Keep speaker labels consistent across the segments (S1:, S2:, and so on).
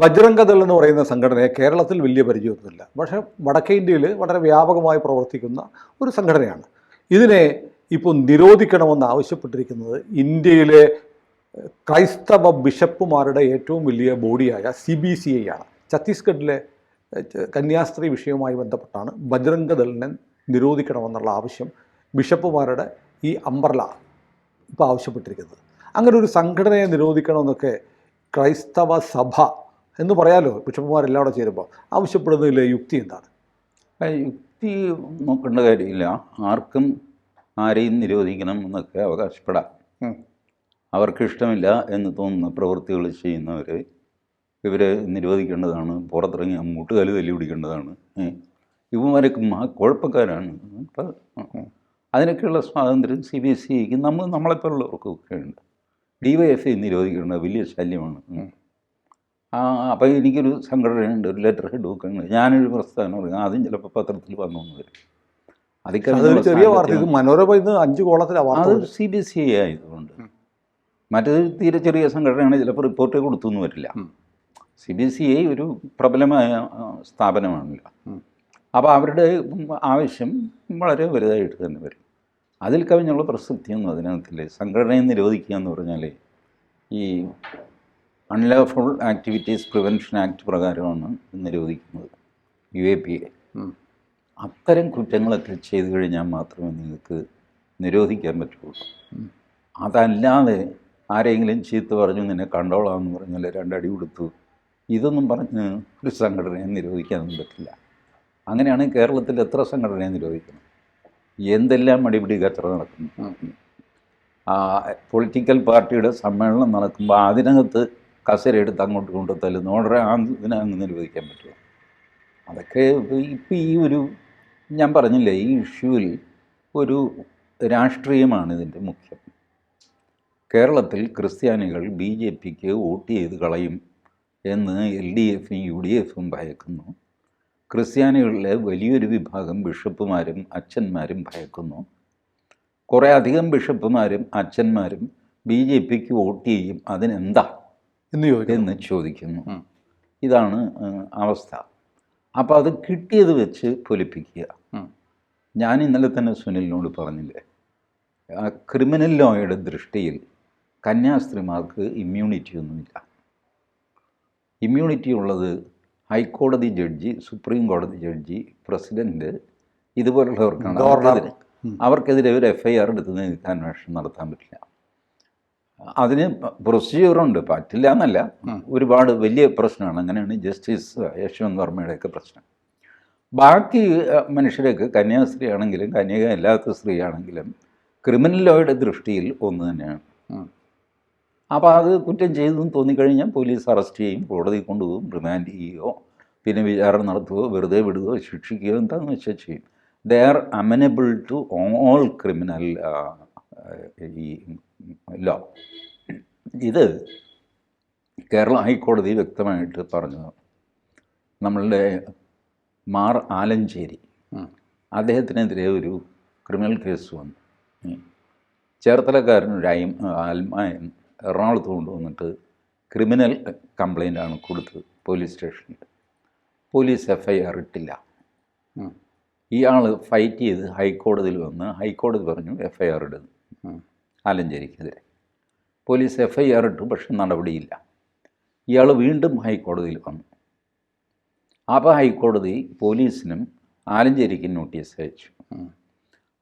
S1: ബജ്രംഗദൾ എന്ന് പറയുന്ന സംഘടനയെ കേരളത്തിൽ വലിയ പരിചയമൊന്നുമില്ല. പക്ഷേ വടക്കേ ഇന്ത്യയിൽ വളരെ വ്യാപകമായി പ്രവർത്തിക്കുന്ന ഒരു സംഘടനയാണ്. ഇതിനെ ഇപ്പോൾ നിരോധിക്കണമെന്ന് ആവശ്യപ്പെട്ടിരിക്കുന്നത് ഇന്ത്യയിലെ ക്രൈസ്തവ ബിഷപ്പുമാരുടെ ഏറ്റവും വലിയ ബോഡിയായ CBCI ആണ്. ഛത്തീസ്ഗഡിലെ കന്യാസ്ത്രീ വിഷയവുമായി ബന്ധപ്പെട്ടാണ് ബജ്രംഗദളിനെ നിരോധിക്കണമെന്നുള്ള ആവശ്യം ബിഷപ്പുമാരുടെ ഈ അംബ്രല ഇപ്പോൾ ആവശ്യപ്പെട്ടിരിക്കുന്നത്. അങ്ങനെ ഒരു സംഘടനയെ നിരോധിക്കണമെന്നൊക്കെ ക്രൈസ്തവ സഭ എന്ന് പറയാലോ, ബിഷപ്പുമാരെല്ലാം അവിടെ ചേരുമ്പോൾ ആവശ്യപ്പെടുന്നതിലെ യുക്തി എന്താണ്?
S2: യുക്തി നോക്കേണ്ട കാര്യമില്ല. ആർക്കും ആരെയും നിരോധിക്കണം എന്നൊക്കെ അവകാശപ്പെടാം. അവർക്കിഷ്ടമില്ല എന്ന് തോന്നുന്ന പ്രവൃത്തികൾ ചെയ്യുന്നവർ ഇവരെ നിരോധിക്കേണ്ടതാണ്, പുറത്തിറങ്ങി മുട്ടുകാല് തല്ലി പിടിക്കേണ്ടതാണ്. ഇവന്മാരൊക്കെ കുഴപ്പക്കാരാണ്. അപ്പം അതിനൊക്കെയുള്ള സ്വാതന്ത്ര്യം CBCIക്ക് നമ്മളെപ്പോലുള്ളവർക്കൊക്കെ ഉണ്ട്. DYFI നിരോധിക്കേണ്ട വലിയ ശല്യമാണ്. അപ്പം എനിക്കൊരു സംഘടനയുണ്ട്, ഒരു ലെറ്റർ ഹെഡ് വെക്കുന്നത്, ഞാനൊരു പ്രസ്ഥാനം പറയും, ആദ്യം ചിലപ്പോൾ പത്രത്തിൽ വന്നു വരും.
S1: അതൊക്കെ ചെറിയ വാർത്ത. ഇത് മനോരമ ഇന്ന് 5 കോളത്തിലാണ് വാർത്ത.
S2: അത് CBCI ആയതുകൊണ്ട്. മറ്റേത് തീരെ ചെറിയ സംഘടനയാണ്, ചിലപ്പോൾ റിപ്പോർട്ട് കൊടുത്തു എന്ന് വരില്ല. CBCI ഒരു പ്രബലമായ സ്ഥാപനമാണല്ലോ. അപ്പോൾ അവരുടെ ആവശ്യം വളരെ വലുതായിട്ട് തന്നെ വരും. അതിൽ കവിഞ്ഞുള്ള പ്രസക്തിയൊന്നും അതിനകത്തില്ല. സംഘടനയെ നിരോധിക്കുക എന്ന് പറഞ്ഞാൽ ഈ അൺലോഫുൾ ആക്ടിവിറ്റീസ് പ്രിവെൻഷൻ ആക്ട് പ്രകാരമാണ് നിരോധിക്കുന്നത്, UAPA. അത്തരം കുറ്റങ്ങളൊക്കെ ചെയ്തു കഴിഞ്ഞാൽ മാത്രമേ നിങ്ങൾക്ക് നിരോധിക്കാൻ പറ്റുള്ളൂ. അതല്ലാതെ ആരെങ്കിലും ചീത്ത പറഞ്ഞു നിന്നെ കണ്ടോളാമെന്ന് പറഞ്ഞാൽ 2 അടി കൊടുത്തു, ഇതൊന്നും പറഞ്ഞ് ഒരു സംഘടനയെ നിരോധിക്കാനൊന്നും പറ്റില്ല. അങ്ങനെയാണ് കേരളത്തിൽ എത്ര സംഘടനയെ നിരോധിക്കണം, എന്തെല്ലാം അടിപിടി കച്ചറ നടക്കുന്നു. പൊളിറ്റിക്കൽ പാർട്ടിയുടെ സമ്മേളനം നടക്കുമ്പോൾ അതിനകത്ത് കസര എടുത്ത് അങ്ങോട്ട് കൊണ്ട് തല്ലുന്നു, ഓർഡർ ഇതിനങ്ങ് നിരോധിക്കാൻ പറ്റുമോ? അതൊക്കെ ഇപ്പം ഈ ഒരു ഞാൻ പറഞ്ഞില്ലേ, ഈ ഇഷ്യൂവിൽ ഒരു രാഷ്ട്രീയമാണ് ഇതിൻ്റെ മുഖ്യം. കേരളത്തിൽ ക്രിസ്ത്യാനികൾ BJPക്ക് വോട്ട് ചെയ്ത് കളയും എന്ന് LDFും UDFും ഭയക്കുന്നു. ക്രിസ്ത്യാനികളിലെ വലിയൊരു വിഭാഗം ബിഷപ്പുമാരും അച്ഛന്മാരും ഭയക്കുന്നു. കുറേ അധികം ബിഷപ്പുമാരും അച്ഛന്മാരും BJPക്ക് വോട്ട് ചെയ്യും, അതിനെന്താ എന്ന് ചോദിക്കുന്നു. ഇതാണ് അവസ്ഥ. അപ്പോൾ അത് കിട്ടിയത് വെച്ച് പൊലിപ്പിക്കുക. ഞാൻ ഇന്നലെ തന്നെ സുനിലിനോട് പറഞ്ഞില്ലേ, ക്രിമിനൽ ലോയുടെ ദൃഷ്ടിയിൽ കന്യാസ്ത്രീമാർക്ക് ഇമ്മ്യൂണിറ്റി ഒന്നുമില്ല. ഇമ്മ്യൂണിറ്റി ഉള്ളത് ഹൈക്കോടതി ജഡ്ജി, സുപ്രീം കോടതി ജഡ്ജി, പ്രസിഡൻറ്റ്, ഇതുപോലുള്ളവർക്കാണ്. അവർക്കെതിരെ ഒരു FIR എടുത്ത് നിങ്ങൾക്ക് അന്വേഷണം നടത്താൻ പറ്റില്ല. അതിന് പ്രൊസീജിയറുണ്ട്, പറ്റില്ല എന്നല്ല, ഒരുപാട് വലിയ പ്രശ്നമാണ്. അങ്ങനെയാണ് ജസ്റ്റിസ് യശ്വന്ത് വർമ്മയുടെയൊക്കെ പ്രശ്നം. ബാക്കി മനുഷ്യരൊക്കെ കന്യാസ്ത്രീ ആണെങ്കിലും കന്യക അല്ലാത്ത സ്ത്രീ ആണെങ്കിലും ക്രിമിനൽ ലോയുടെ ദൃഷ്ടിയിൽ ഒന്ന് തന്നെയാണ്. അപ്പോൾ അത് കുറ്റം ചെയ്തെന്ന് തോന്നിക്കഴിഞ്ഞാൽ പോലീസ് അറസ്റ്റ് ചെയ്യും, കോടതി കൊണ്ടുപോകും, റിമാൻഡ് ചെയ്യുകയോ പിന്നെ വിചാരണ നടത്തുകയോ വെറുതെ വിടുകയോ ശിക്ഷിക്കുകയോ എന്താണെന്ന് വെച്ചാൽ ചെയ്യും. They are amenable to all criminal ഈ ലോ. ഇത് കേരള ഹൈക്കോടതി വ്യക്തമായിട്ട് പറഞ്ഞു. നമ്മളുടെ മാർ ആലഞ്ചേരി, അദ്ദേഹത്തിനെതിരെ ഒരു ക്രിമിനൽ കേസ് വന്നു. ചേർത്തലക്കാരനൊരു ആൽമായൻ എറണാകുളത്ത് കൊണ്ടുവന്നിട്ട് ക്രിമിനൽ കംപ്ലൈൻ്റാണ് കൊടുത്തത് പോലീസ് സ്റ്റേഷനിൽ. പോലീസ് FIR ഇട്ടില്ല. ഇയാൾ ഫൈറ്റ് ചെയ്ത് ഹൈക്കോടതിയിൽ വന്ന് ഹൈക്കോടതി പറഞ്ഞു FIR ഇടുന്നു ആലഞ്ചേരിക്കെതിരെ. പോലീസ് FIR ഇട്ടു, പക്ഷെ നടപടിയില്ല. ഇയാൾ വീണ്ടും ഹൈക്കോടതിയിൽ വന്നു. അപ്പോൾ ഹൈക്കോടതി പോലീസിനും ആലഞ്ചേരിക്കും നോട്ടീസ് അയച്ചു.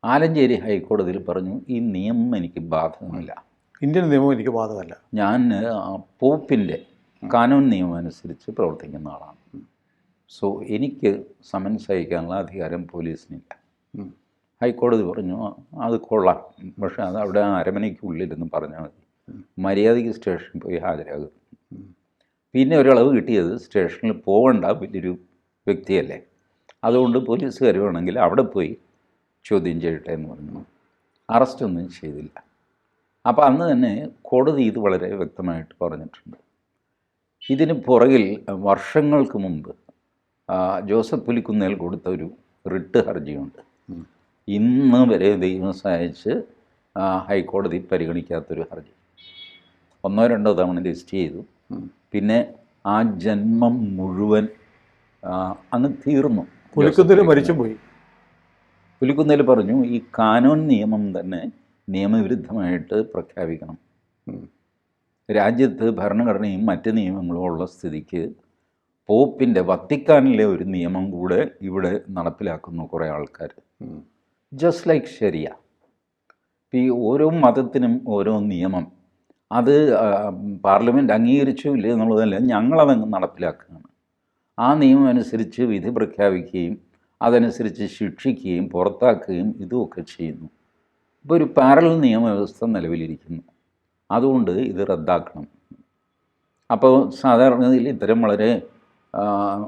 S2: ആലഞ്ചേരി ഹൈക്കോടതിയിൽ പറഞ്ഞു, ഈ നിയമം എനിക്ക് ബാധകമല്ല,
S1: ഇന്ത്യൻ നിയമം എനിക്ക് ബാധകമല്ല,
S2: ഞാൻ പോപ്പിൻ്റെ കാനൂൻ നിയമം അനുസരിച്ച് പ്രവർത്തിക്കുന്ന ആളാണ്. സോ എനിക്ക് സമൻസ് അയക്കാനുള്ള അധികാരം പോലീസിനില്ല. ഹൈക്കോടതി പറഞ്ഞു അത് കൊള്ളാം, പക്ഷേ അത് അവിടെ അരമനയ്ക്കുള്ളിലെന്ന് പറഞ്ഞാൽ മതി, മര്യാദയ്ക്ക് സ്റ്റേഷനിൽ പോയി ഹാജരാകും. പിന്നെ ഒരളവ് കിട്ടിയത് സ്റ്റേഷനിൽ പോകണ്ട, വലിയൊരു വ്യക്തിയല്ലേ, അതുകൊണ്ട് പോലീസുകാർ വേണമെങ്കിൽ അവിടെ പോയി ചോദ്യം ചെയ്യട്ടെ എന്ന് പറഞ്ഞു. അറസ്റ്റൊന്നും ചെയ്തില്ല. അപ്പോൾ അന്ന് തന്നെ കോടതി ഇത് വളരെ വ്യക്തമായിട്ട് പറഞ്ഞിട്ടുണ്ട്. ഇതിന് പുറകിൽ വർഷങ്ങൾക്ക് മുമ്പ് ജോസഫ് പുലിക്കുന്നേൽ കൊടുത്ത ഒരു റിട്ട് ഹർജിയുണ്ട്. ഇന്ന് വരെ ദൈവം സഹായിച്ച് ഹൈക്കോടതി പരിഗണിക്കാത്തൊരു ഹർജി. 1-2 തവണ ലിസ്റ്റ് ചെയ്തു. പിന്നെ ആ ജന്മം മുഴുവൻ അങ്ങ് തീർന്നു.
S1: പുലിക്കുന്നിൽ മരിച്ചും പോയി.
S2: പുലിക്കുന്നിൽ പറഞ്ഞു ഈ കാനോൻ നിയമം തന്നെ നിയമവിരുദ്ധമായിട്ട് പ്രഖ്യാപിക്കണം. രാജ്യത്ത് ഭരണഘടനയും മറ്റ് നിയമങ്ങളും ഉള്ള സ്ഥിതിക്ക് പോപ്പിൻ്റെ വത്തിക്കാനിലെ ഒരു നിയമം കൂടെ ഇവിടെ നടപ്പിലാക്കുന്നു കുറേ ആൾക്കാർ. ജസ്റ്റ് ലൈക്ക് ശരിയ. ഈ ഓരോ മതത്തിനും ഓരോ നിയമം, അത് പാർലമെൻറ്റ് അംഗീകരിച്ചോ ഇല്ല എന്നുള്ളതല്ല, ഞങ്ങളതങ്ങ് നടപ്പിലാക്കുകയാണ്. ആ നിയമം അനുസരിച്ച് വിധി പ്രഖ്യാപിക്കുകയും അതനുസരിച്ച് ശിക്ഷിക്കുകയും പുറത്താക്കുകയും ഇതുമൊക്കെ ചെയ്യുന്നു. ഇപ്പോൾ ഒരു പാരലൽ നിയമവ്യവസ്ഥ നിലവിലിരിക്കുന്നു. അതുകൊണ്ട് ഇത് റദ്ദാക്കണം. അപ്പോൾ സാധാരണയിൽ ഇത്തരം വളരെ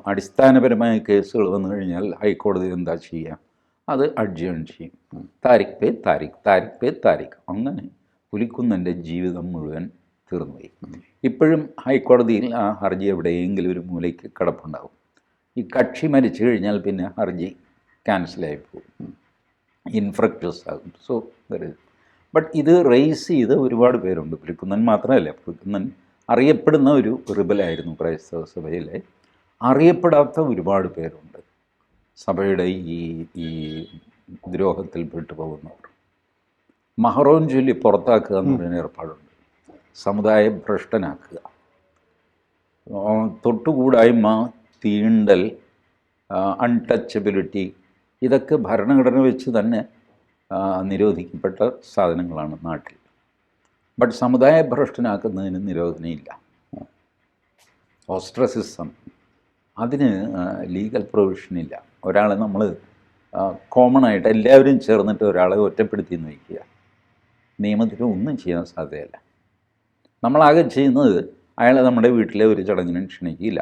S2: അടിസ്ഥാനപരമായ കേസുകൾ വന്നു കഴിഞ്ഞാൽ ഹൈക്കോടതി എന്താ ചെയ്യുക? അത് അഡ്ജേൺ ചെയ്യും. താരിഖ് പേ താരിഖ്, താരിഖ് പേ താരിഖ്. അങ്ങനെ പുലിക്കുന്നൻ്റെ ജീവിതം മുഴുവൻ തീർന്നുപോയി. ഇപ്പോഴും ഹൈക്കോടതിയിൽ ആ ഹർജി എവിടെയെങ്കിലും ഒരു മൂലയ്ക്ക് കിടപ്പുണ്ടാകും. ഈ കക്ഷി മരിച്ചു കഴിഞ്ഞാൽ പിന്നെ ഹർജി ക്യാൻസലായി പോകും, ഇൻഫ്രക്റ്റസ് ആകും. സോ ബട്ട് ഇത് റേസ് ചെയ്ത് ഒരുപാട് പേരുണ്ട്. പുലിക്കുന്നൻ മാത്രമല്ല, പുലിക്കുന്നൻ അറിയപ്പെടുന്ന ഒരു റിബലായിരുന്നു ക്രൈസ്തവ സഭയിലെ. അറിയപ്പെടാത്ത ഒരുപാട് പേരുണ്ട് സഭയുടെ ഈ ദ്രോഹത്തിൽ പെട്ടുപോകുന്നവർ. മഹറോൻ ചൊല്ലി പുറത്താക്കുക എന്ന് പറയുന്ന ഏർപ്പാടുണ്ട്. സമുദായ ഭ്രഷ്ടനാക്കുക, തൊട്ടുകൂടായ്മ, തീണ്ടൽ, അൺടച്ചബിലിറ്റി, ഇതൊക്കെ ഭരണഘടന വെച്ച് തന്നെ നിരോധിക്കപ്പെട്ട സാധനങ്ങളാണ് നാട്ടിൽ. ബട്ട് സമുദായ ഭ്രഷ്ടനാക്കുന്നതിന് നിരോധനമില്ല. ഓസ്ട്രസിസം, അതിന് ലീഗൽ പ്രൊവിഷനില്ല. ഒരാളെ നമ്മൾ കോമൺ ആയിട്ട് എല്ലാവരും ചേർന്നിട്ട് ഒരാളെ ഒറ്റപ്പെടുത്തി എന്ന് വയ്ക്കുക, നിയമത്തിന് ഒന്നും ചെയ്യാൻ സാധ്യമല്ല. നമ്മളാകെ ചെയ്യുന്നത് അയാളെ നമ്മുടെ വീട്ടിലെ ഒരു ചടങ്ങിനും ക്ഷണിക്കില്ല,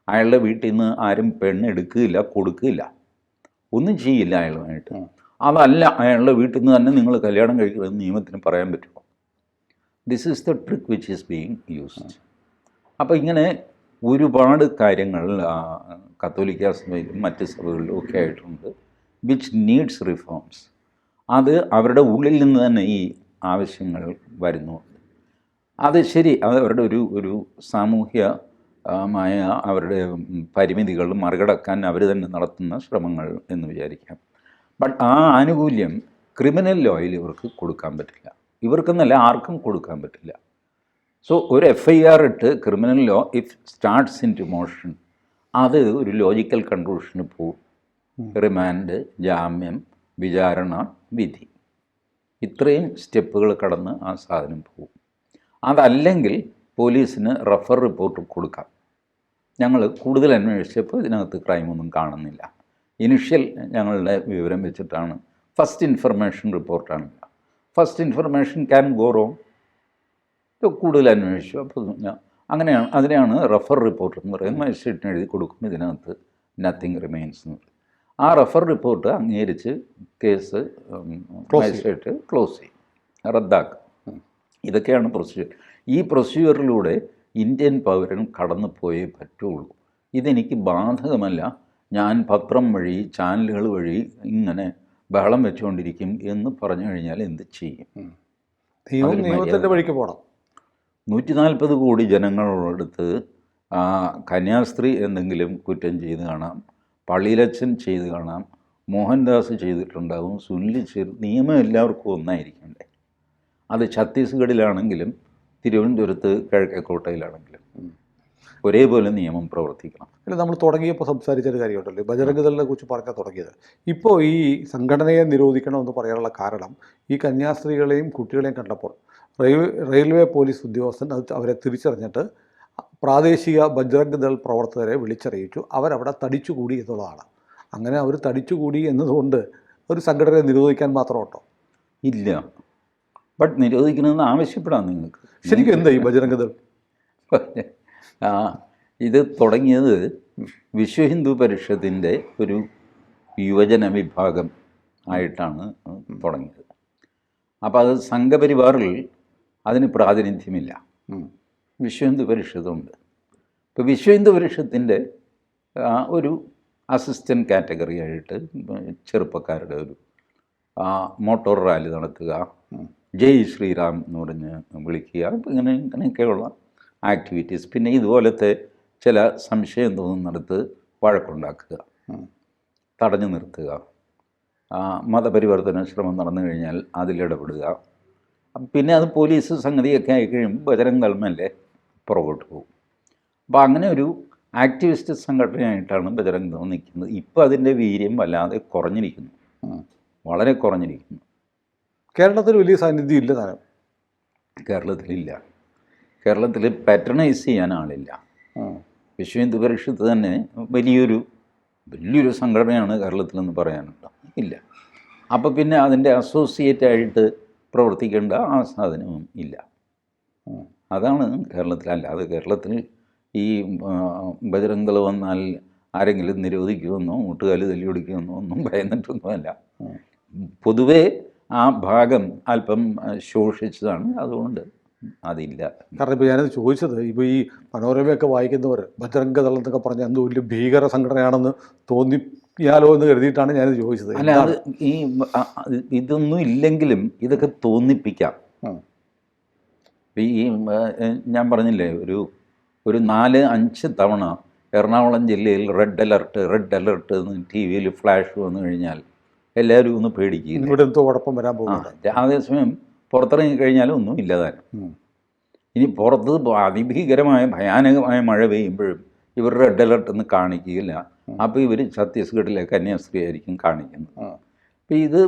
S2: അയാളുടെ വീട്ടിൽ നിന്ന് ആരും പെണ്ണെടുക്കുകയില്ല, കൊടുക്കുകയില്ല, ഒന്നും ചെയ്യില്ല അയാളുമായിട്ട്. അതല്ല, അയാളുടെ വീട്ടിൽ നിന്ന് തന്നെ നിങ്ങൾ കല്യാണം കഴിക്കണമെന്ന് നിയമത്തിന് പറയാൻ പറ്റുമോ? This is the trick which is being used. അപ്പോൾ ഇങ്ങനെ ഒരുപാട് കാര്യങ്ങൾ കത്തോലിക്ക സഭയിലും മറ്റ് സഭകളിലും ഒക്കെ ആയിട്ടുണ്ട്, വിച്ച് നീഡ്സ് റിഫോംസ്. അത് അവരുടെ ഉള്ളിൽ നിന്ന് തന്നെ ഈ ആവശ്യങ്ങൾ വരുന്നുണ്ട്. അത് ശരി, അത് അവരുടെ ഒരു സാമൂഹ്യമായ അവരുടെ പരിമിതികൾ മറികടക്കാൻ അവർ തന്നെ നടത്തുന്ന ശ്രമങ്ങൾ എന്ന് വിചാരിക്കാം. ബട്ട് ആ ആനുകൂല്യം ക്രിമിനൽ ലോയിൽ ഇവർക്ക് കൊടുക്കാൻ പറ്റില്ല. ഇവർക്കെന്നല്ല, ആർക്കും കൊടുക്കാൻ പറ്റില്ല. സോ ഒരു FIR ഇട്ട് criminal law if starts in to motion, അത് ഒരു ലോജിക്കൽ കൺക്ലൂഷന് പോവും. റിമാൻഡ്, ജാമ്യം, വിചാരണ, വിധി, ഇത്രയും സ്റ്റെപ്പുകൾ കടന്ന് ആ സാധനം പോവും. അതല്ലെങ്കിൽ പോലീസിന് റഫർ റിപ്പോർട്ട് കൊടുക്കാം. ഞങ്ങൾ കൂടുതൽ അന്വേഷിച്ചപ്പോൾ ഇതിനകത്ത് ക്രൈമൊന്നും കാണുന്നില്ല, ഇനിഷ്യൽ ഞങ്ങളുടെ വിവരം വെച്ചിട്ടാണ്, ഫസ്റ്റ് ഇൻഫർമേഷൻ റിപ്പോർട്ടാണ്. First information can go wrong. കൂടുതൽ അന്വേഷിച്ചു, അപ്പോൾ അങ്ങനെയാണ്, അതിനെയാണ് റഫർ റിപ്പോർട്ട് എന്ന് പറയുന്നത്. മജിസ്ട്രേറ്റിന് എഴുതി കൊടുക്കും, ഇതിനകത്ത് നത്തിങ് റിമെയിൻസ് എന്ന് പറയും. ആ റഫർ റിപ്പോർട്ട് അംഗീകരിച്ച് കേസ് മജിസ്ട്രേറ്റ് ക്ലോസ് ചെയ്യും, റദ്ദാക്കും. ഇതൊക്കെയാണ് പ്രൊസീജിയർ. ഈ പ്രൊസീജിയറിലൂടെ ഇന്ത്യൻ പൗരൻ കടന്നു പോയേ പറ്റുള്ളൂ. ഇതെനിക്ക് ബാധകമല്ല, ഞാൻ പത്രം വഴി ചാനലുകൾ വഴി ഇങ്ങനെ ബഹളം വെച്ചുകൊണ്ടിരിക്കും എന്ന് പറഞ്ഞു കഴിഞ്ഞാൽ എന്ത് ചെയ്യും?
S1: നിയമത്തിൻ്റെ വഴിക്ക് പോകണം.
S2: 140 കോടി ജനങ്ങളോടടുത്ത് കന്യാസ്ത്രീ എന്തെങ്കിലും കുറ്റം ചെയ്ത് കാണാം, പള്ളിയിലച്ചൻ ചെയ്ത് കാണാം, മോഹൻദാസ് ചെയ്തിട്ടുണ്ടാകും, സുനിൽ നിയമം എല്ലാവർക്കും ഒന്നായിരിക്കണ്ടേ? അത് ഛത്തീസ്ഗഡിലാണെങ്കിലും തിരുവനന്തപുരത്ത് കിഴക്കേക്കോട്ടയിലാണെങ്കിലും ഒരേപോലെ നിയമം പ്രവർത്തിക്കണം.
S1: അല്ല, നമ്മൾ തുടങ്ങിയപ്പോൾ സംസാരിച്ചൊരു കാര്യമുണ്ടല്ലോ, ബജറംഗ് ദളിനെ കുറിച്ച് പറഞ്ഞാൽ തുടങ്ങിയത്. ഇപ്പോൾ ഈ സംഘടനയെ നിരോധിക്കണമെന്ന് പറയാനുള്ള കാരണം ഈ കന്യാസ്ത്രീകളെയും കുട്ടികളെയും കണ്ടപ്പോൾ റെയിൽവേ പോലീസ് ഉദ്യോഗസ്ഥൻ അവരെ തിരിച്ചറിഞ്ഞിട്ട് പ്രാദേശിക ബജ്രംഗ് ദൾ പ്രവർത്തകരെ വിളിച്ചറിയിച്ചു. അവരവിടെ തടിച്ചുകൂടി എന്നുള്ളതാണ്. അങ്ങനെ അവർ തടിച്ചുകൂടി എന്നതുകൊണ്ട് ഒരു സംഘടനയെ നിരോധിക്കാൻ മാത്രമുണ്ടോ?
S2: ഇല്ല. ബട്ട് നിരോധിക്കണമെന്ന് ആവശ്യപ്പെടാം നിങ്ങൾക്ക്.
S1: ശരിക്കും എന്താ ഈ ബജ്രംഗ് ദൾ?
S2: ഇത് തുടങ്ങിയത് വിശ്വ ഹിന്ദു പരിഷത്തിൻ്റെ ഒരു യുവജന വിഭാഗം ആയിട്ടാണ് തുടങ്ങിയത്. അപ്പോൾ അത് സംഘപരിവാറിൽ അതിന് പ്രാതിനിധ്യമില്ല, വിശ്വ ഹിന്ദു പരിഷത്തുണ്ട്. ഇപ്പോൾ വിശ്വ ഹിന്ദു പരിഷത്തിൻ്റെ ഒരു അസിസ്റ്റൻറ്റ് കാറ്റഗറി ആയിട്ട് ചെറുപ്പക്കാരുടെ ഒരു മോട്ടോർ റാലി നടത്തുക, ജയ് ശ്രീറാം എന്ന് പറഞ്ഞ് വിളിക്കുക, ഇങ്ങനെയൊക്കെയുള്ള ആക്ടിവിറ്റീസ്. പിന്നെ ഇതുപോലത്തെ ചില സംശയം തോന്നുന്നിടത്ത് വഴക്കുണ്ടാക്കുക, തടഞ്ഞു നിർത്തുക, മതപരിവർത്തന ശ്രമം നടന്നു കഴിഞ്ഞാൽ അതിലിടപെടുക. പിന്നെ അത് പോലീസ് സംഗതിയൊക്കെ ആയി കഴിയുമ്പോൾ ബജരംഗ് ദൾമല്ലേ പുറകോട്ട് പോകും. അപ്പോൾ അങ്ങനെ ഒരു ആക്ടിവിസ്റ്റ് സംഘടനയായിട്ടാണ് ബജരംഗ് ദൾ നിൽക്കുന്നത്. ഇപ്പോൾ അതിൻ്റെ വീര്യം വല്ലാതെ കുറഞ്ഞിരിക്കുന്നു, വളരെ കുറഞ്ഞിരിക്കുന്നു.
S1: കേരളത്തിൽ വലിയ സാന്നിധ്യം ഇല്ല താനും.
S2: കേരളത്തിലില്ല. കേരളത്തിൽ പാറ്റർണൈസ് ചെയ്യാൻ ആളില്ല. വിശ്വ ഹിന്ദു പരിഷത്ത് തന്നെ വലിയൊരു സംഘടനയാണ് കേരളത്തിലെന്ന് പറയാനുണ്ടോ? ഇല്ല. അപ്പോൾ പിന്നെ അതിൻ്റെ അസോസിയേറ്റ് ആയിട്ട് പ്രവർത്തിക്കേണ്ട ആ സാധനവും ഇല്ല. അതാണ് കേരളത്തിൽ. അല്ലാതെ കേരളത്തിൽ ഈ ബജരംഗ് ദൾ വന്നാൽ ആരെങ്കിലും നിരോധിക്കുമെന്നോ മുട്ടുകാല് തല്ലിയൊടിക്കുമെന്നോ ഒന്നും ഭയന്നിട്ടൊന്നുമല്ല. പൊതുവേ ആ ഭാഗം അല്പം ശോഷിച്ചതാണ്, അതുകൊണ്ട് അതില്ല.
S1: കാരണം ഇപ്പോൾ ഞാനത് ചോദിച്ചത്, ഇപ്പോൾ ഈ മനോരമയൊക്കെ വായിക്കുന്നവർ ബജരംഗ് ദൾ എന്നൊക്കെ പറഞ്ഞാൽ എന്ത് വലിയ ഭീകര സംഘടനയാണെന്ന് തോന്നിയാലോ എന്ന് കരുതിയിട്ടാണ് ഞാനത് ചോദിച്ചത്.
S2: അല്ല, അത് ഈ ഇതൊന്നും ഇല്ലെങ്കിലും ഇതൊക്കെ തോന്നിപ്പിക്കാം. ഈ ഞാൻ പറഞ്ഞില്ലേ, ഒരു 4-5 തവണ എറണാകുളം ജില്ലയിൽ റെഡ് അലർട്ട് എന്ന് ടി വിയിൽ ഫ്ലാഷ് വന്നു കഴിഞ്ഞാൽ എല്ലാവരും ഒന്ന് പേടിക്കും.
S1: ഇവിടെ എന്തോ കുഴപ്പം വരാൻ പോകുന്നുണ്ട്.
S2: അതേസമയം പുറത്തിറങ്ങി കഴിഞ്ഞാലും ഒന്നും ഇല്ലതാനും. ഇനി പുറത്ത് അതിഭീകരമായ ഭയാനകമായ മഴ പെയ്യുമ്പോഴും ഇവർ റെഡ് അലർട്ട് എന്ന് കാണിക്കുകയില്ല. അപ്പോൾ ഇവർ ഛത്തീസ്ഗഡിലെ കന്യാസ്ത്രീ ആയിരിക്കും കാണിക്കുന്നത്. അപ്പോൾ ഇത്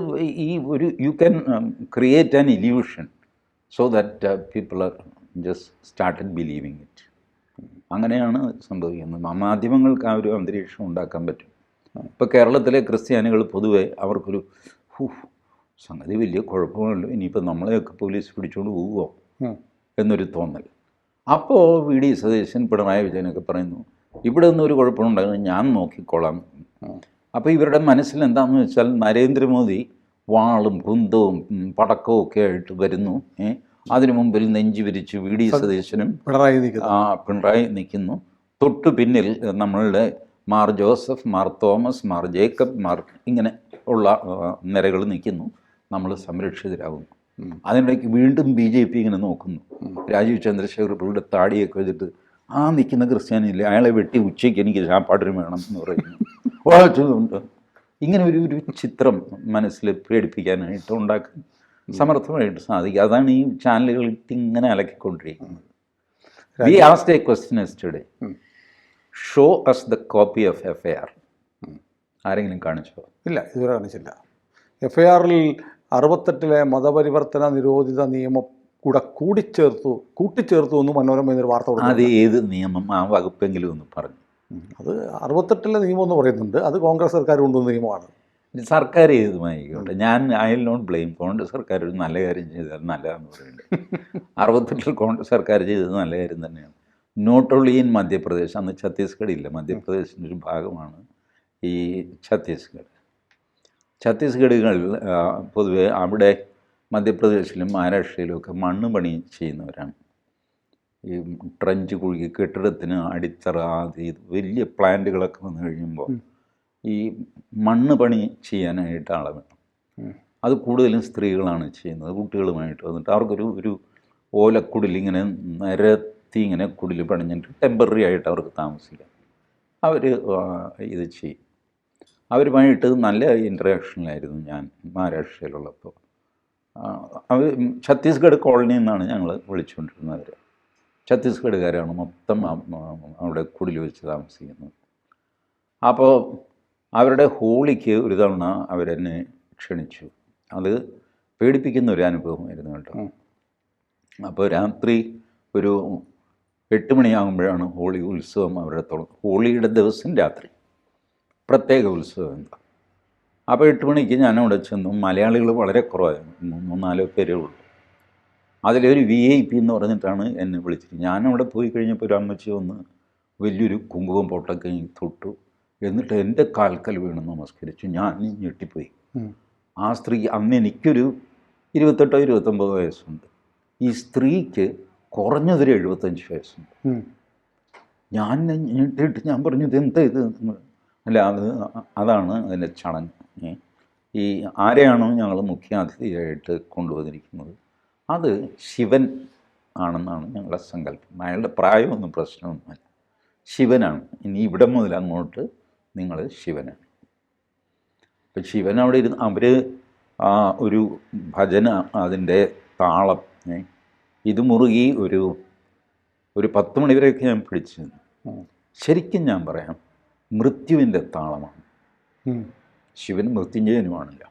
S2: you can create an illusion so that people are just started believing it. അങ്ങനെയാണ് സംഭവിക്കുന്നത്. മാധ്യമങ്ങൾക്ക് ആ ഒരു അന്തരീക്ഷം ഉണ്ടാക്കാൻ പറ്റും. ഇപ്പോൾ കേരളത്തിലെ ക്രിസ്ത്യാനികൾ പൊതുവെ അവർക്കൊരു സംഗതി വലിയ കുഴപ്പമാണല്ലോ, ഇനിയിപ്പോൾ നമ്മളെയൊക്കെ പോലീസ് പിടിച്ചുകൊണ്ട് പോവുമോ എന്നൊരു തോന്നൽ. അപ്പോൾ വി.ഡി. സതീശൻ, പിണറായി വിജയനൊക്കെ പറയുന്നു ഇവിടെ ഒന്നും ഒരു കുഴപ്പമുണ്ടാകുന്നത് ഞാൻ നോക്കിക്കോളാം. അപ്പോൾ ഇവരുടെ മനസ്സിൽ എന്താണെന്ന് വെച്ചാൽ നരേന്ദ്രമോദി വാളും കുന്തവും പടക്കവും ഒക്കെ ആയിട്ട് വരുന്നു. അതിനു മുമ്പിൽ നെഞ്ചു വിരിച്ച് വി.ഡി. സതീശനും പിണറായി നിൽക്കുന്നു. തൊട്ടു പിന്നിൽ നമ്മളുടെ Mar Joseph, Mar Thomas, Mar Jacob, ഇങ്ങനെ ഉള്ള നിരകൾ നിൽക്കുന്നു. നമ്മൾ സംരക്ഷിതരാകുന്നു. അതിനിടയ്ക്ക് വീണ്ടും BJP ഇങ്ങനെ നോക്കുന്നു. രാജീവ് ചന്ദ്രശേഖർ പുള്ളിയുടെ താടിയൊക്കെ വെച്ചിട്ട് നിൽക്കുന്ന ക്രിസ്ത്യാനിയില്ലേ അയാളെ വെട്ടി ഉച്ചയ്ക്ക് എനിക്ക് ചാപ്പാടിന് വേണം എന്ന് പറയുന്നു. ഇങ്ങനെ ഒരു ചിത്രം മനസ്സിൽ പേടിപ്പിക്കാനായിട്ട് ഉണ്ടാക്കാൻ സമർത്ഥമായിട്ട് സാധിക്കും. അതാണ് ഈ ചാനലുകൾ ഇങ്ങനെ അലക്കിക്കൊണ്ടിരിക്കുന്നത്. We asked a question yesterday, show us the copy of FIR. ആരെങ്കിലും കാണിച്ചോ?
S1: ഇല്ല, ഇതുവരെ കാണിച്ചില്ല. FIR-ൽ 68-ലെ മതപരിവർത്തന നിരോധിത നിയമം കൂട്ടിച്ചേർത്തു എന്ന് മനോരമ എന്നൊരു വാർത്ത കൊടുത്തു.
S2: അത് ഏത് നിയമം? ആ വകുപ്പെങ്കിലും ഒന്ന് പറഞ്ഞു.
S1: അത് 68-ലെ നിയമം എന്ന് പറയുന്നുണ്ട്. അത് കോൺഗ്രസ് സർക്കാർ കൊണ്ടുവന്ന നിയമമാണ്.
S2: സർക്കാർ ഏതുമായിക്കോട്ടെ, I will not blame. Congress സർക്കാർ ഒരു നല്ല കാര്യം ചെയ്താൽ നല്ലതാണെന്ന് പറയുന്നുണ്ട്. 68-ൽ കോൺഗ്രസ് സർക്കാർ ചെയ്തത് നല്ല കാര്യം തന്നെയാണ്. Not only in Madhya Pradesh. അന്ന് ഛത്തീസ്ഗഡ് ഇല്ല, മധ്യപ്രദേശിൻ്റെ ഒരു ഭാഗമാണ് ഈ ഛത്തീസ്ഗഡുകൾ. പൊതുവെ അവിടെ മധ്യപ്രദേശിലും മഹാരാഷ്ട്രയിലും ഒക്കെ മണ്ണ് പണി ചെയ്യുന്നവരാണ്. ഈ ട്രഞ്ച് കുഴുകി കെട്ടിടത്തിന് അടിത്തറ വലിയ പ്ലാന്റുകളൊക്കെ വന്നു കഴിയുമ്പോൾ ഈ മണ്ണ് പണി ചെയ്യാനായിട്ട് ആളെ വേണം. അത് കൂടുതലും സ്ത്രീകളാണ് ചെയ്യുന്നത്. കുട്ടികളുമായിട്ട് വന്നിട്ട് അവർക്കൊരു ഓലക്കുടിൽ ഇങ്ങനെ നിരത്തി ഇങ്ങനെ കുടിൽ പണിഞ്ഞിട്ട് ടെമ്പററി ആയിട്ട് അവർക്ക് താമസിക്കാം. അവർ ഇത് ചെയ്യും. അവരുമായിട്ട് നല്ല ഇൻട്രാക്ഷനിലായിരുന്നു ഞാൻ മഹാരാഷ്ട്രയിലുള്ളപ്പോൾ. അവർ ഛത്തീസ്ഗഡ് കോളനി എന്നാണ് ഞങ്ങൾ വിളിച്ചുകൊണ്ടിരുന്നത്. ഛത്തീസ്ഗഡുകാരാണ് മൊത്തം അവിടെ കുടിൽ വെച്ച് താമസിക്കുന്നത്. അപ്പോൾ അവരുടെ ഹോളിക്ക് ഒരു തവണ അവരെന്നെ ക്ഷണിച്ചു. അത് പേടിപ്പിക്കുന്ന ഒരു അനുഭവമായിരുന്നു കേട്ടോ. അപ്പോൾ രാത്രി ഒരു 8 മണിയാകുമ്പോഴാണ് ഹോളി ഉത്സവം അവരുടെ തുടങ്ങും. ഹോളിയുടെ ദിവസം രാത്രി പ്രത്യേക ഉത്സവം എന്താ. അപ്പോൾ 8 മണിക്ക് ഞാനവിടെ ചെന്നു. മലയാളികൾ വളരെ കുറവായിരുന്നു, 3-4 പേരേ ഉള്ളൂ. അതിലൊരു VIP എന്ന് പറഞ്ഞിട്ടാണ് എന്നെ വിളിച്ചത്. ഞാനവിടെ പോയി കഴിഞ്ഞപ്പോൾ ഒരു അമ്മച്ചി വന്ന് വലിയൊരു കുങ്കുമം പൊട്ടൊക്കെ തൊട്ടു. എന്നിട്ട് എൻ്റെ കാൽക്കൽ വീണ് നമസ്കരിച്ചു. ഞാൻ ഞെട്ടിപ്പോയി. ആ സ്ത്രീ, അന്ന് എനിക്കൊരു 28-29 വയസ്സുണ്ട്. ഈ സ്ത്രീക്ക് കുറഞ്ഞതൊരു 75 വയസ്സുണ്ട്. ഞാൻ ഞെട്ടിയിട്ട് ഞാൻ പറഞ്ഞു, ഇതെന്താ ഇത്? അല്ല, അതാണ് അതിൻ്റെ ചടങ്ങ്. ഈ ആരെയാണോ ഞങ്ങൾ മുഖ്യാതിഥിയായിട്ട് കൊണ്ടുവന്നിരിക്കുന്നത് അത് ശിവൻ ആണെന്നാണ് ഞങ്ങളുടെ സങ്കല്പം. അയാളുടെ പ്രായമൊന്നും പ്രശ്നമൊന്നുമല്ല. ശിവനാണ്. ഇനി ഇവിടെ മുതൽ അങ്ങോട്ട് നിങ്ങൾ ശിവനാണ്. അപ്പം ശിവൻ അവിടെ ഇരുന്ന് അവർ ഒരു ഭജന, അതിൻ്റെ താളം ഇത് മുറുകി ഒരു 10 മണി വരെയൊക്കെ ഞാൻ പിടിച്ചു നിന്നു. ശരിക്കും ഞാൻ പറയാം, മൃത്യുവിൻ്റെ താളമാണ്. ശിവൻ മൃത്യുഞ്ജയനുമാണല്ലോ.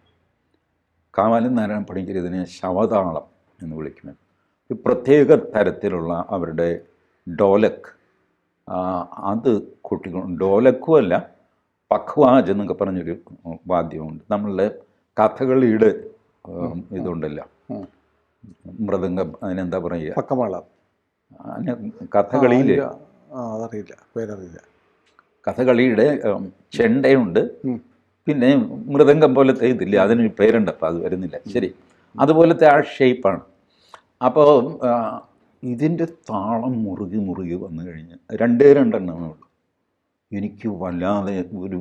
S2: കാവാലൻ നാരായണ പണിക്കർ ഇതിനെ ശവതാളം എന്ന് വിളിക്കുന്നത്. ഒരു പ്രത്യേക തരത്തിലുള്ള അവരുടെ ഡോലക്, അത് ഡോലക്കും അല്ല, പഖ്വാജ് എന്നൊക്കെ പറഞ്ഞൊരു വാദ്യമുണ്ട്. നമ്മളുടെ കഥകളിയുടെ ഇതുണ്ടല്ലോ, മൃദംഗം, അതിനെന്താ പറയുക,
S1: പക്കമേളം.
S2: കഥകളിയിൽ
S1: അതറിയില്ല, പേരറിയില്ല.
S2: കഥകളിയുടെ ചെണ്ടയുണ്ട്, പിന്നെ മൃദംഗം പോലത്തെ ഇതില്ല, അതിനൊരു പേരുണ്ട്, അപ്പോൾ അത് വരുന്നില്ല. ശരി, അതുപോലത്തെ ആ ഷേപ്പാണ്. അപ്പോൾ ഇതിൻ്റെ താളം മുറുകി മുറുകി വന്നു കഴിഞ്ഞ് 2 എണ്ണമേ ഉള്ളൂ. എനിക്ക് വല്ലാതെ ഒരു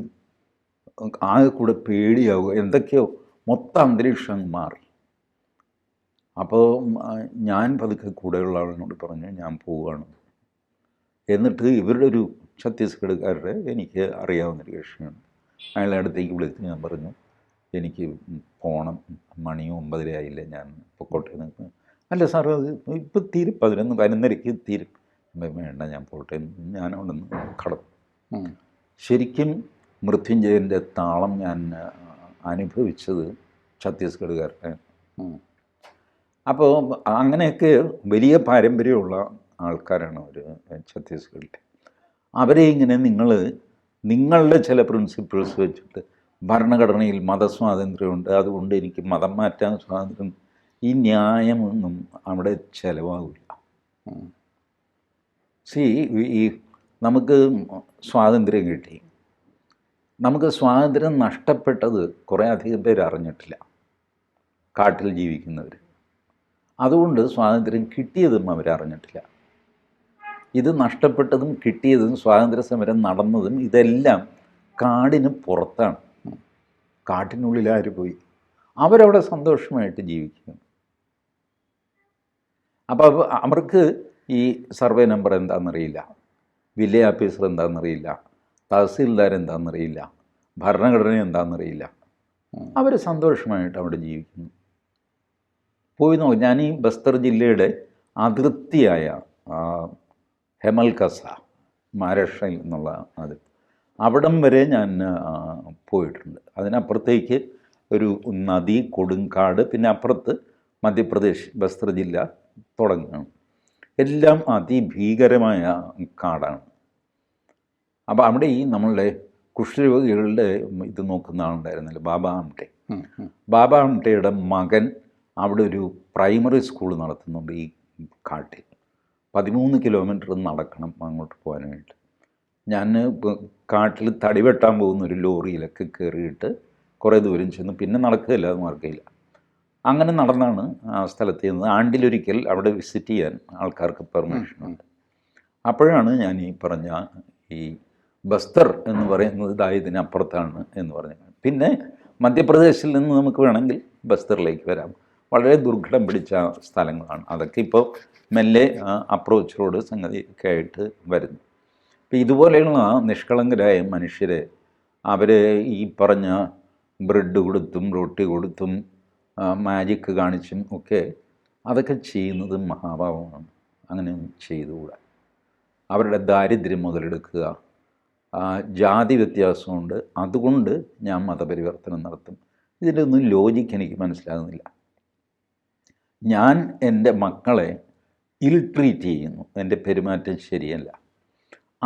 S2: ആകെ കൂടെ പേടിയാവുക, എന്തൊക്കെയോ മൊത്തം അന്തരീക്ഷം മാറി. അപ്പോൾ ഞാൻ പതുക്കെ കൂടെയുള്ള ആളിനോട് പറഞ്ഞു, ഞാൻ പോവുകയാണ്. എന്നിട്ട് ഇവരുടെ ഒരു ഛത്തീസ്ഗഡുകാരുടെ എനിക്ക് അറിയാവുന്നൊരു കക്ഷിയാണ്, അയാളുടെ അടുത്തേക്ക് വിളിച്ച് ഞാൻ പറഞ്ഞു, എനിക്ക് പോകണം, മണി 9:30 ആയില്ലേ, ഞാൻ പൊക്കോട്ടെ. നിങ്ങൾക്ക് അല്ല സാർ, അത് ഇപ്പം തീരും, 11:11 തീരും. വേണ്ട, ഞാൻ പോട്ടെ. ഞാൻ അവിടെ നിന്ന് കടന്നു. ശരിക്കും മൃത്യുഞ്ജയൻ്റെ താളം ഞാൻ അനുഭവിച്ചത് ഛത്തീസ്ഗഡുകാരുടെ. അപ്പോൾ അങ്ങനെയൊക്കെ വലിയ പാരമ്പര്യമുള്ള ആൾക്കാരാണ് അവർ ഛത്തീസ്ഗഡിൽ. അവരെ ഇങ്ങനെ നിങ്ങളുടെ ചില പ്രിൻസിപ്പിൾസ് വെച്ചിട്ട്, ഭരണഘടനയിൽ മതസ്വാതന്ത്ര്യമുണ്ട്, അതുകൊണ്ട് എനിക്ക് മതം മാറ്റാൻ സ്വാതന്ത്ര്യം, ഈ ന്യായമൊന്നും അവിടെ ചിലവാകില്ല. ഈ നമുക്ക് സ്വാതന്ത്ര്യം കിട്ടി, നമുക്ക് സ്വാതന്ത്ര്യം നഷ്ടപ്പെട്ടത് കുറേ അധികം പേര് അറിഞ്ഞിട്ടില്ല, കാട്ടിൽ ജീവിക്കുന്നവർ. അതുകൊണ്ട് സ്വാതന്ത്ര്യം കിട്ടിയതും അവരറിഞ്ഞിട്ടില്ല. ഇത് നഷ്ടപ്പെട്ടതും കിട്ടിയതും സ്വാതന്ത്ര്യ സമരം നടന്നതും ഇതെല്ലാം കാടിന് പുറത്താണ്. കാട്ടിനുള്ളിൽ ആര് പോയി? അവരവിടെ സന്തോഷമായിട്ട് ജീവിക്കുന്നു. അപ്പോൾ അവർക്ക് ഈ സർവേ നമ്പർ എന്താണെന്നറിയില്ല, വില്ലേജ് ഓഫീസർ എന്താണെന്നറിയില്ല, തഹസീൽദാർ എന്താണെന്നറിയില്ല, ഭരണഘടന എന്താണെന്നറിയില്ല. അവർ സന്തോഷമായിട്ട് അവിടെ ജീവിക്കുന്നു. പോയി നോക്കും. ഞാൻ ഈ ബസ്തർ ജില്ലയുടെ അതിർത്തിയായ ഹെമൽകസ, മഹാരാഷ്ട്രയിൽ നിന്നുള്ള അവിടം വരെ ഞാൻ പോയിട്ടുണ്ട്. അതിനപ്പുറത്തേക്ക് ഒരു നദി, കൊടുങ്കാട്, പിന്നെ അപ്പുറത്ത് മധ്യപ്രദേശ് ബസ്തർ ജില്ല തുടങ്ങുകയാണ്. എല്ലാം അതിഭീകരമായ കാടാണ്. അപ്പോൾ അവിടെ ഈ നമ്മളുടെ കുഷ്ഠരോഗികളുടെ ഇത് നോക്കുന്ന ആളുണ്ടായിരുന്നല്ലോ, ബാബ ആംടെ. ബാബ ആംടെയുടെ മകൻ അവിടെ ഒരു പ്രൈമറി സ്കൂൾ നടത്തുന്നുണ്ട് ഈ കാട്ടിൽ. 13 കിലോമീറ്റർ നടക്കണം അങ്ങോട്ട് പോകാനായിട്ട്. ഞാൻ കാട്ടിൽ തടി വെട്ടാൻ പോകുന്ന ഒരു ലോറിയിലൊക്കെ കയറിയിട്ട് കുറേ ദൂരം ചെന്ന് പിന്നെ നടക്കുകയില്ല, അത് മാർഗയില്ല. അങ്ങനെ നടന്നാണ് ആ സ്ഥലത്ത് ചെന്നത്. ആണ്ടിലൊരിക്കൽ അവിടെ വിസിറ്റ് ചെയ്യാൻ ആൾക്കാർക്ക് പെർമിഷനുണ്ട്. അപ്പോഴാണ് ഞാൻ ഈ പറഞ്ഞ ഈ ബസ്തർ എന്ന് പറയുന്നത് ഇതിനപ്പുറത്താണ് എന്ന് പറഞ്ഞത്. പിന്നെ മധ്യപ്രദേശിൽ നിന്ന് നമുക്ക് വേണമെങ്കിൽ ബസ്തറിലേക്ക് വരാം. വളരെ ദുർഘടം പിടിച്ച സ്ഥലങ്ങളാണ് അതൊക്കെ. ഇപ്പോൾ മെല്ലെ അപ്രോച്ച് റോഡ് സംഗതിയൊക്കെ ആയിട്ട് വരുന്നു. അപ്പോൾ ഇതുപോലെയുള്ള നിഷ്കളങ്കരായ മനുഷ്യരെ അവരെ ഈ പറഞ്ഞ ബ്രെഡ് കൊടുത്തും റൊട്ടി കൊടുത്തും മാജിക്ക് കാണിച്ചും ഒക്കെ അതൊക്കെ ചെയ്യുന്നത് മഹാഭാവമാണ്. അങ്ങനെയൊന്നും ചെയ്തുകൂടാ. അവരുടെ ദാരിദ്ര്യം മുതലെടുക്കുക, ജാതി വ്യത്യാസമുണ്ട്, അതുകൊണ്ട് ഞാൻ മതപരിവർത്തനം നടത്തും. ഇതിൻ്റെ ഒന്നും ലോജിക്ക് എനിക്ക് മനസ്സിലാകുന്നില്ല. ഞാൻ എൻ്റെ മക്കളെ ഇൽ ട്രീറ്റ് ചെയ്യുന്നു, എൻ്റെ പെരുമാറ്റം ശരിയല്ല,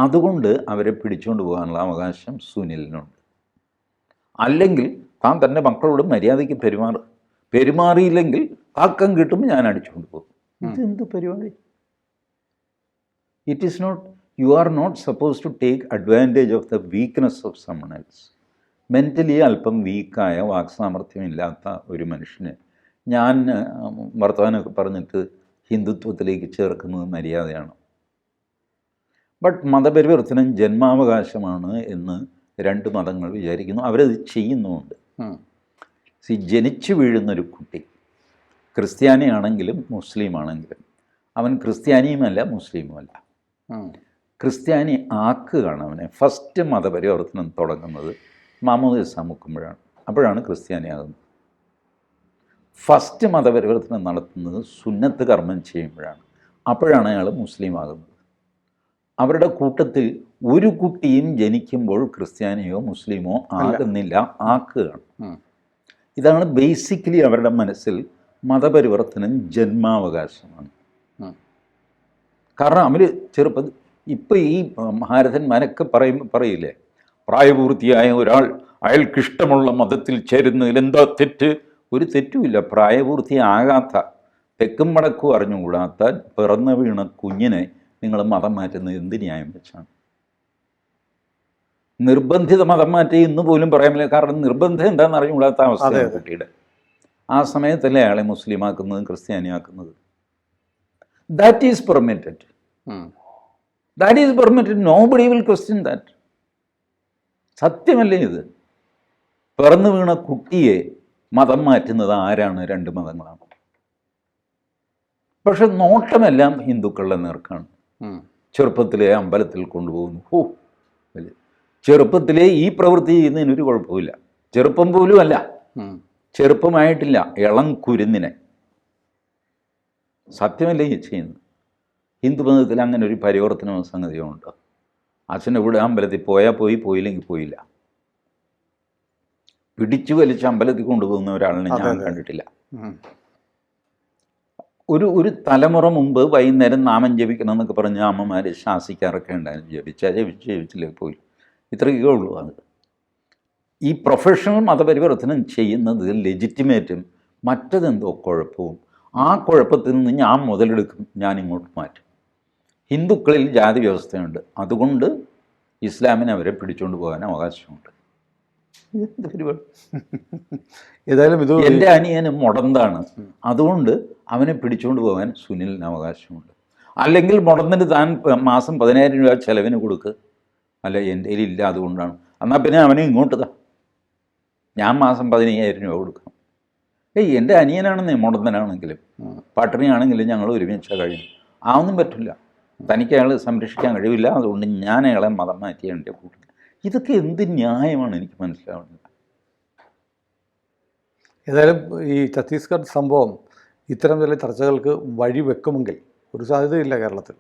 S2: അതുകൊണ്ട് അവരെ പിടിച്ചുകൊണ്ട് പോകാനുള്ള അവകാശം സുനിലിനുണ്ട്. അല്ലെങ്കിൽ താൻ തൻ്റെ മക്കളോട് മര്യാദയ്ക്ക് പെരുമാറിയില്ലെങ്കിൽ താക്കം കിട്ടുമ്പോൾ ഞാൻ അടിച്ചുകൊണ്ട് പോകും. ഇതെന്ത് പരിപാടി? It is not, you are not suppose to take advantage of the weakness of someone else. Mentally അല്പം വീക്കായ, വാക്സാമർഥ്യമില്ലാത്ത ഒരു മനുഷ്യന് ഞാൻ വർത്തമാനമൊക്കെ പറഞ്ഞിട്ട് ഹിന്ദുത്വത്തിലേക്ക് ചേർക്കുന്നത് മര്യാദയാണ്. ബട്ട് മതപരിവർത്തനം ജന്മാവകാശമാണ് എന്ന് 2 മതങ്ങൾ വിചാരിക്കുന്നു. അവരത് ചെയ്യുന്നുമുണ്ട്. ജനിച്ചു വീഴുന്നൊരു കുട്ടി ക്രിസ്ത്യാനിയാണെങ്കിലും മുസ്ലിം ആണെങ്കിലും അവൻ ക്രിസ്ത്യാനിയുമല്ല മുസ്ലിമുമല്ല. ക്രിസ്ത്യാനി ആക്കുകയാണ് അവനെ. ഫസ്റ്റ് മതപരിവർത്തനം തുടങ്ങുന്നത് മാമോദീസ മുക്കുമ്പോഴാണ്. അപ്പോഴാണ് ക്രിസ്ത്യാനിയാകുന്നത്. ഫസ്റ്റ് മതപരിവർത്തനം നടത്തുന്നത് സുന്നത്ത് കർമ്മം ചെയ്യുമ്പോഴാണ്. അപ്പോഴാണ് അയാൾ മുസ്ലിം ആകുന്നത്. അവരുടെ കൂട്ടത്തിൽ ഒരു കുട്ടിയും ജനിക്കുമ്പോൾ ക്രിസ്ത്യാനിയോ മുസ്ലിമോ ആകുന്നില്ല, ആക്കുകയാണ്. ഇതാണ് ബേസിക്കലി അവരുടെ മനസ്സിൽ മതപരിവർത്തനം ജന്മാവകാശമാണ്. കാരണം അവർ ചെറുപ്പത്തിൽ ഇപ്പം ഈ ഭാരതന്മാരൊക്കെ പറയില്ലേ, പ്രായപൂർത്തിയായ ഒരാൾ അയാൾക്കിഷ്ടമുള്ള മതത്തിൽ ചേരുന്നതിൽ എന്താ തെറ്റ്? ഒരു തെറ്റുമില്ല. പ്രായപൂർത്തിയാകാത്ത, തെക്കും വടക്കും അറിഞ്ഞുകൂടാത്ത പിറന്നു വീണ കുഞ്ഞിനെ നിങ്ങൾ മതം മാറ്റുന്നത് എന്ത് ന്യായം വെച്ചാണ്? നിർബന്ധിത മതം മാറ്റി ഇന്ന് പോലും പറയാൻ പറ്റില്ല. കാരണം നിർബന്ധം എന്താണെന്ന് അറിഞ്ഞുകൂടാത്ത അവസ്ഥയാണ് കുട്ടിയുടെ. ആ സമയത്തല്ലേ അയാളെ മുസ്ലിമാക്കുന്നതും ക്രിസ്ത്യാനിയാക്കുന്നത്. That is permitted. That is permitted. Nobody will question that. സത്യമല്ലേ ഇത്? പിറന്നു വീണ കുട്ടിയെ മതം മാറ്റുന്നത് ആരാണ്? രണ്ട് മതങ്ങളാണ്. പക്ഷെ നോട്ടമെല്ലാം ഹിന്ദുക്കളുടെ നേർക്കാണ്. ചെറുപ്പത്തിലെ അമ്പലത്തിൽ കൊണ്ടുപോകുന്നു. ചെറുപ്പത്തിലെ ഈ പ്രവൃത്തി ചെയ്യുന്നതിനൊരു കുഴപ്പമില്ല. ചെറുപ്പം പോലും അല്ല, ചെറുപ്പമായിട്ടില്ല, ഇളം കുരുന്നിനെ. സത്യമല്ലേ ഈ ചെയ്യുന്നത്? ഹിന്ദു മതത്തിൽ അങ്ങനെ ഒരു പരിവർത്തന സംഗതിയുണ്ട്. അച്ഛൻ്റെ കൂടെ അമ്പലത്തിൽ പോയാൽ പോയി, പോയില്ലെങ്കിൽ പോയില്ല. പിടിച്ചു വലിച്ച് അമ്പലത്തിൽ കൊണ്ടുപോകുന്ന ഒരാളിനെ ഞാൻ കണ്ടിട്ടില്ല. ഒരു തലമുറ മുമ്പ് വൈകുന്നേരം നാമം ജപിക്കണം എന്നൊക്കെ പറഞ്ഞ് അമ്മമാർ ശാസിക്കാറൊക്കെ ഉണ്ടായിരുന്നു. ജപിച്ചില്ലേ പോയി. ഇത്രയൊക്കെ ഉള്ളൂ. അത് ഈ പ്രൊഫഷണൽ മതപരിവർത്തനം ചെയ്യുന്നത് ലെജിറ്റിമേറ്റും മറ്റതെന്തോ കുഴപ്പവും. ആ കുഴപ്പത്തിൽ നിന്ന് ഞാൻ മുതലെടുക്കും, ഞാൻ ഇങ്ങോട്ട് മാറ്റും. ഹിന്ദുക്കളിൽ ജാതി വ്യവസ്ഥയുണ്ട്, അതുകൊണ്ട് ഇസ്ലാമിനെ അവരെ പിടിച്ചുകൊണ്ട് പോകാൻ അവകാശമുണ്ട്. എന്ത് പരിപാടി?
S1: ഏതായാലും ഇത്
S2: എൻ്റെ അനിയന് മുടന്താണ്, അതുകൊണ്ട് അവനെ പിടിച്ചുകൊണ്ട് പോകാൻ സുനിലിന് അവകാശമുണ്ട്. അല്ലെങ്കിൽ മുടന്നിന് താൻ മാസം 10,000 രൂപ ചിലവിന് കൊടുക്ക്. അല്ല, എൻ്റെ കയ്യിലില്ല, അതുകൊണ്ടാണ്. എന്നാൽ പിന്നെ അവനെ ഇങ്ങോട്ട് താ, ഞാൻ മാസം 15,000 രൂപ കൊടുക്കണം. എൻ്റെ അനിയനാണെന്നേ, മുടന്തനാണെങ്കിലും പട്ടിണിയാണെങ്കിലും ഞങ്ങൾ ഒരുമിച്ച് കഴിയും. അതൊന്നും പറ്റില്ല. തനിക്ക് അയാൾ സംരക്ഷിക്കാൻ കഴിവില്ല, അതുകൊണ്ട് ഞാൻ അയാളെ മതം മാറ്റിയ എൻ്റെ കൂട്ടത്തിൽ. ഇതൊക്കെ എന്ത് ന്യായമാണ്? എനിക്ക് മനസ്സിലാവുന്നില്ല.
S1: ഏതായാലും ഈ ഛത്തീസ്ഗഡ് സംഭവം ഇത്തരം ചില ചർച്ചകൾക്ക് വഴിവെക്കുമെങ്കിൽ, ഒരു സാധ്യതയില്ല കേരളത്തിൽ,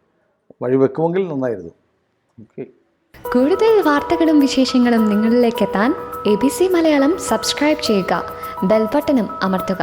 S1: വഴിവെക്കുമെങ്കിൽ നന്നായിരുന്നു. ഓക്കെ.
S3: കൂടുതൽ വാർത്തകളും വിശേഷങ്ങളും നിങ്ങളിലേക്ക് എത്താൻ ABC മലയാളം സബ്സ്ക്രൈബ് ചെയ്യുക, ബെൽബട്ടനും അമർത്തുക.